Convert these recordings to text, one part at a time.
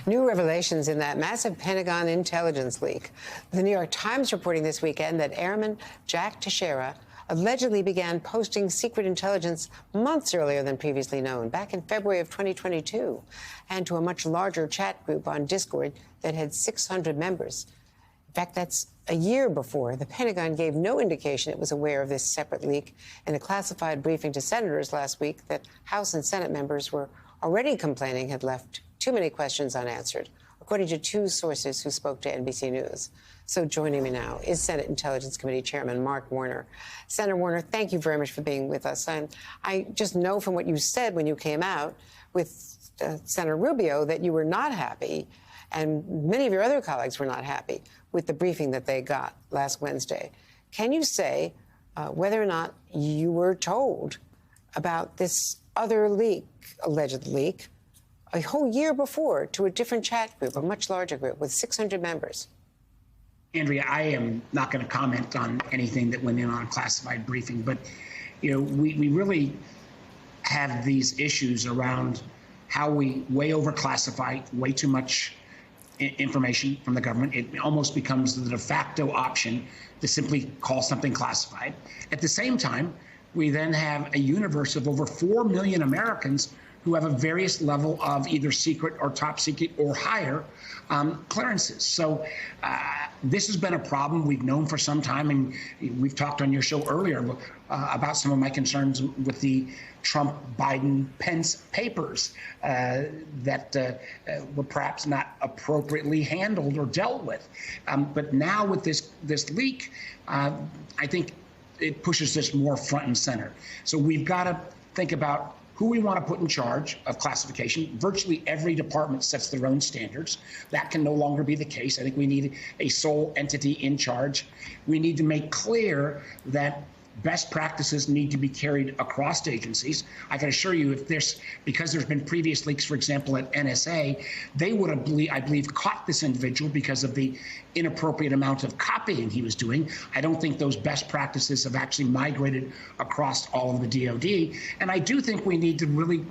New revelations in that massive Pentagon intelligence leak. The New York Times reporting this weekend that Airman Jack Teixeira allegedly began posting secret intelligence months earlier than previously known, back in February of 2022, and to a much larger chat group on Discord that had 600 members. In fact, that's a year before. The Pentagon gave no indication it was aware of this separate leak in a classified briefing to senators last week that House and Senate members were already complaining had left too many questions unanswered, according to two sources who spoke to NBC News. So joining me now is Senate Intelligence Committee Chairman Mark Warner. Senator Warner, thank you very much for being with us. And I just know from what you said when you came out with Senator Rubio that you were not happy, and many of your other colleagues were not happy with the briefing that they got last Wednesday. Can you say whether or not you were told about this other leak, alleged leak, a whole year before to a different chat group, a much larger group with 600 members? Andrea, I am not going to comment on anything that went in on a classified briefing, but we really have these issues around how we way overclassify way too much information from the government. It almost becomes the de facto option to simply call something classified. At the same time, we then have a universe of over 4 million Americans who have a various level of either secret or top secret or higher clearances. So this has been a problem we've known for some time, and we've talked on your show earlier about some of my concerns with the Trump, Biden, Pence papers that were perhaps not appropriately handled or dealt with. But now with this leak, I think it pushes this more front and center. So we've got to think about who we want to put in charge of classification. Virtually every department sets their own standards. That can no longer be the case. I think we need a sole entity in charge. We need to make clear that best practices need to be carried across agencies. I can assure you, because there's been previous leaks, for example, at NSA, they would have, I believe, caught this individual because of the inappropriate amount of copying he was doing. I don't think those best practices have actually migrated across all of the DOD. And I do think we need to really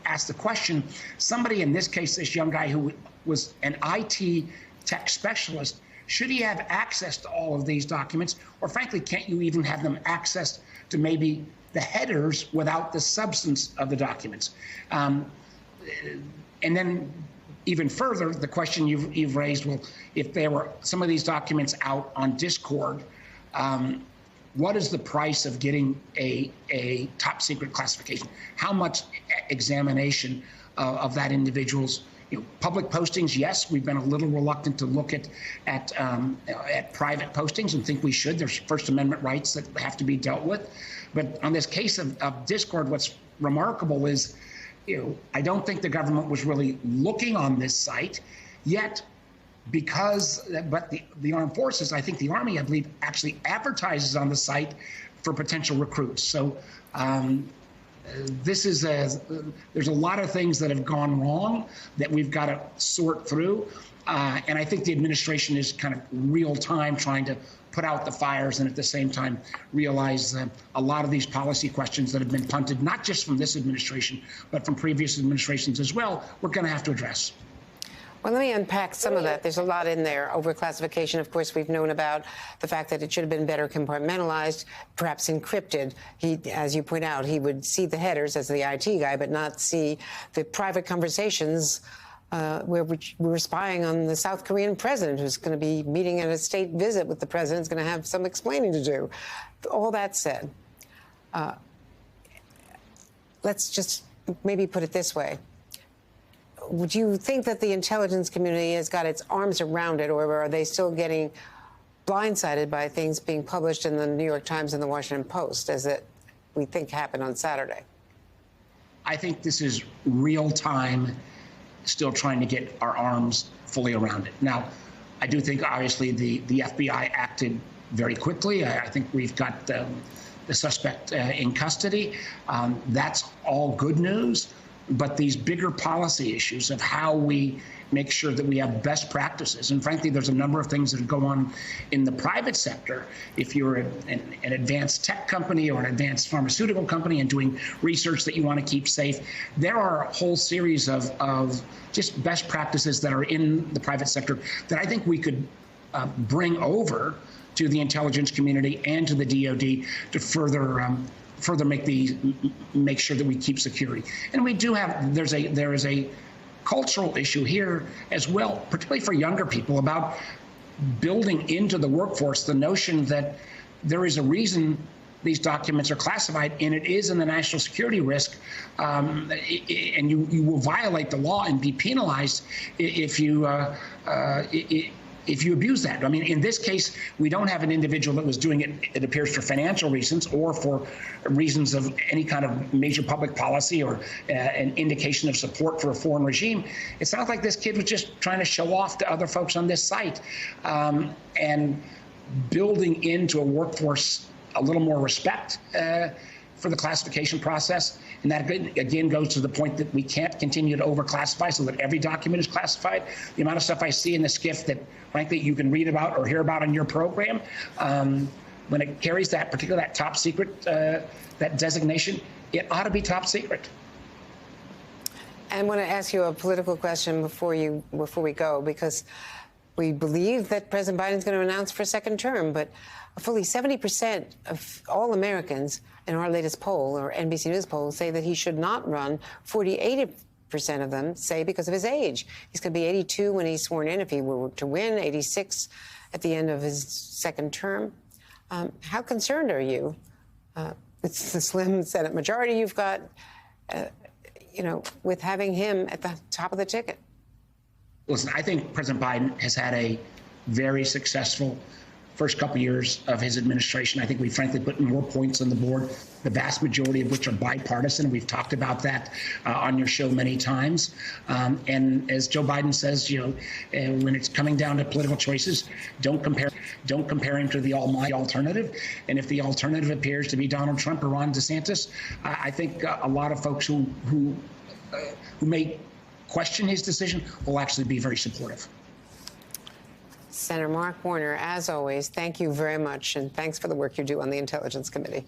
ask the question, somebody, in this case, this young guy who was an IT tech specialist, should he have access to all of these documents? Or frankly, can't you even have them access to maybe the headers without the substance of the documents? And then even further, the question you've raised, well, if there were some of these documents out on Discord, what is the price of getting a top secret classification? How much examination of that individual's public postings? Yes, we've been a little reluctant to look at private postings and think we should. There's First Amendment rights that have to be dealt with. But on this case of Discord, what's remarkable is, I don't think the government was really looking on this site yet, but the armed forces, I think the Army, I believe, actually advertises on the site for potential recruits. So there's a lot of things that have gone wrong that we've got to sort through. And I think the administration is kind of real time trying to put out the fires and at the same time realize that a lot of these policy questions that have been punted, not just from this administration, but from previous administrations as well, we're going to have to address. Well, let me unpack some of that. There's a lot in there. Overclassification, of course, we've known about the fact that it should have been better compartmentalized, perhaps encrypted. As you point out, he would see the headers as the IT guy, but not see the private conversations where we were spying on the South Korean president, who's going to be meeting at a state visit with the president, is going to have some explaining to do. All that said, let's just maybe put it this way. Would you think that the intelligence community has got its arms around it, or are they still getting blindsided by things being published in the New York Times and the Washington Post, as we think happened on Saturday? I think this is real time, still trying to get our arms fully around it. Now, I do think, obviously, the FBI acted very quickly. I think we've got the suspect in custody. That's all good news. But these bigger policy issues of how we make sure that we have best practices. And frankly, there's a number of things that go on in the private sector. If you're an advanced tech company or an advanced pharmaceutical company and doing research that you want to keep safe, there are a whole series of just best practices that are in the private sector that I think we could bring over to the intelligence community and to the DoD to further make sure that we keep security. And we do have, there is a cultural issue here as well, particularly for younger people, about building into the workforce the notion that there is a reason these documents are classified, and it is in the national security risk, and you will violate the law and be penalized if you abuse that. I mean, in this case, we don't have an individual that was doing it, it appears, for financial reasons or for reasons of any kind of major public policy or an indication of support for a foreign regime. It sounds like this kid was just trying to show off to other folks on this site, and building into a workforce a little more respect for the classification process. And that, again, goes to the point that we can't continue to overclassify so that every document is classified. The amount of stuff I see in the SCIF that, frankly, you can read about or hear about in your program, when it carries that, particularly that top secret, that designation, it ought to be top secret. And I want to ask you a political question before we go, because we believe that President Biden is going to announce for a second term, but fully 70% of all Americans in our latest poll, or NBC News poll, say that he should not run. 48% of them say because of his age. He's going to be 82 when he's sworn in, if he were to win, 86 at the end of his second term. How concerned are you? It's the slim Senate majority you've got, with having him at the top of the ticket. Listen, I think President Biden has had a very successful first couple of years of his administration. I think we frankly put more points on the board, the vast majority of which are bipartisan. We've talked about that on your show many times. And as Joe Biden says, when it's coming down to political choices, don't compare him to the almighty alternative. And if the alternative appears to be Donald Trump or Ron DeSantis, I think a lot of folks who may question his decision will actually be very supportive. Senator Mark Warner, as always, thank you very much, and thanks for the work you do on the Intelligence Committee.